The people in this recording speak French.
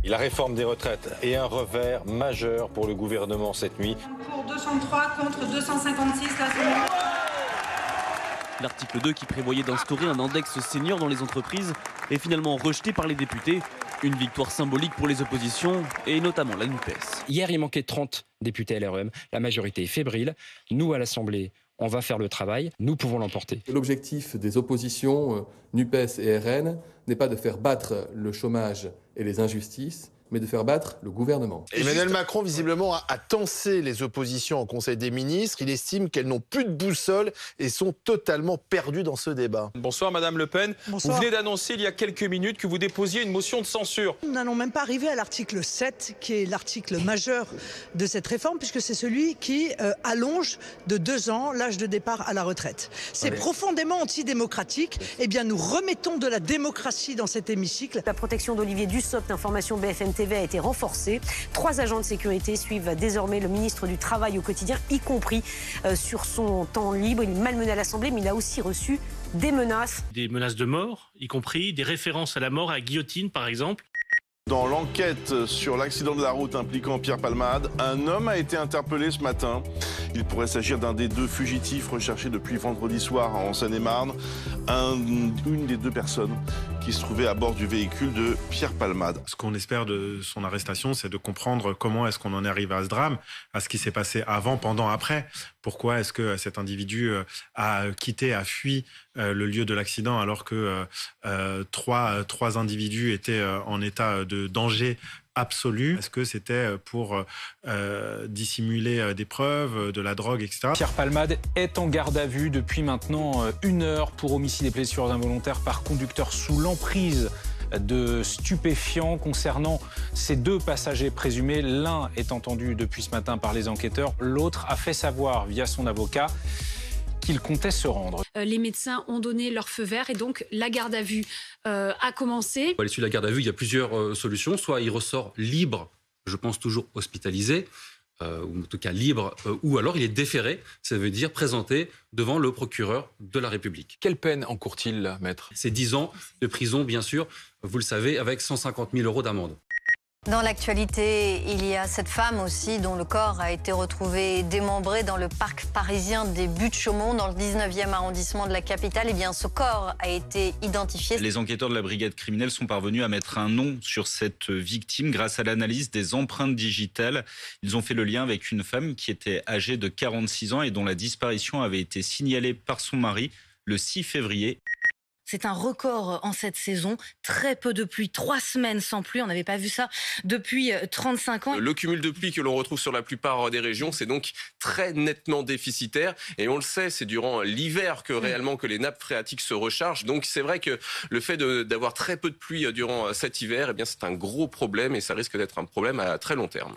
La réforme des retraites est un revers majeur pour le gouvernement cette nuit. Pour 203 contre 256, l'Assemblée. L'article 2 qui prévoyait d'instaurer un index senior dans les entreprises est finalement rejeté par les députés. Une victoire symbolique pour les oppositions et notamment la NUPES. Hier, il manquait 30 députés LREM. La majorité est fébrile. Nous, à l'Assemblée, on va faire le travail. Nous pouvons l'emporter. L'objectif des oppositions NUPES et RN n'est pas de faire battre le chômage et les injustices, mais de faire battre le gouvernement. Emmanuel Macron, visiblement, a tensé les oppositions au Conseil des ministres. Il estime qu'elles n'ont plus de boussole et sont totalement perdues dans ce débat. Bonsoir Madame Le Pen. Bonsoir. Vous venez d'annoncer il y a quelques minutes que vous déposiez une motion de censure. Nous n'allons même pas arriver à l'article 7, qui est l'article majeur de cette réforme, puisque c'est celui qui allonge de 2 ans l'âge de départ à la retraite. C'est profondément antidémocratique. Eh bien, nous remettons de la démocratie dans cet hémicycle. La protection d'Olivier Dussopt, d'information BFM TV, a été renforcée. 3 agents de sécurité suivent désormais le ministre du Travail au quotidien, y compris sur son temps libre. Il est malmené à l'Assemblée, mais il a aussi reçu des menaces. Des menaces de mort, y compris des références à la mort, à la guillotine par exemple. Dans l'enquête sur l'accident de la route impliquant Pierre Palmade, un homme a été interpellé ce matin. Il pourrait s'agir d'un des 2 fugitifs recherchés depuis vendredi soir en Seine-et-Marne. Une des 2 personnes qui se trouvait à bord du véhicule de Pierre Palmade. Ce qu'on espère de son arrestation, c'est de comprendre comment est-ce qu'on en est arrivé à ce drame, à ce qui s'est passé avant, pendant, après. Pourquoi est-ce que cet individu a fui le lieu de l'accident alors que 3 individus étaient en état de danger absolu? Est-ce que c'était pour dissimuler des preuves, de la drogue, etc. Pierre Palmade est en garde à vue depuis maintenant 1 heure pour homicide et blessures involontaires par conducteur sous l'emprise de stupéfiants. Concernant ces 2 passagers présumés, l'un est entendu depuis ce matin par les enquêteurs, l'autre a fait savoir via son avocat qu'il comptait se rendre. Les médecins ont donné leur feu vert et donc la garde à vue a commencé. À l'issue de la garde à vue, il y a plusieurs solutions. Soit il ressort libre, je pense toujours hospitalisé, ou en tout cas libre, ou alors il est déféré, ça veut dire présenté devant le procureur de la République. Quelle peine encourt-il, maître? C'est 10 ans de prison, bien sûr, vous le savez, avec 150 000 € d'amende. Dans l'actualité, il y a cette femme aussi dont le corps a été retrouvé démembré dans le parc parisien des Buttes-Chaumont, dans le 19e arrondissement de la capitale. Eh bien, ce corps a été identifié. Les enquêteurs de la brigade criminelle sont parvenus à mettre un nom sur cette victime grâce à l'analyse des empreintes digitales. Ils ont fait le lien avec une femme qui était âgée de 46 ans et dont la disparition avait été signalée par son mari le 6 février. C'est un record en cette saison. Très peu de pluie, 3 semaines sans pluie. On n'avait pas vu ça depuis 35 ans. Le cumul de pluie que l'on retrouve sur la plupart des régions, c'est donc très nettement déficitaire. Et on le sait, c'est durant l'hiver que réellement que les nappes phréatiques se rechargent. Donc c'est vrai que le fait d'avoir très peu de pluie durant cet hiver, eh bien c'est un gros problème et ça risque d'être un problème à très long terme.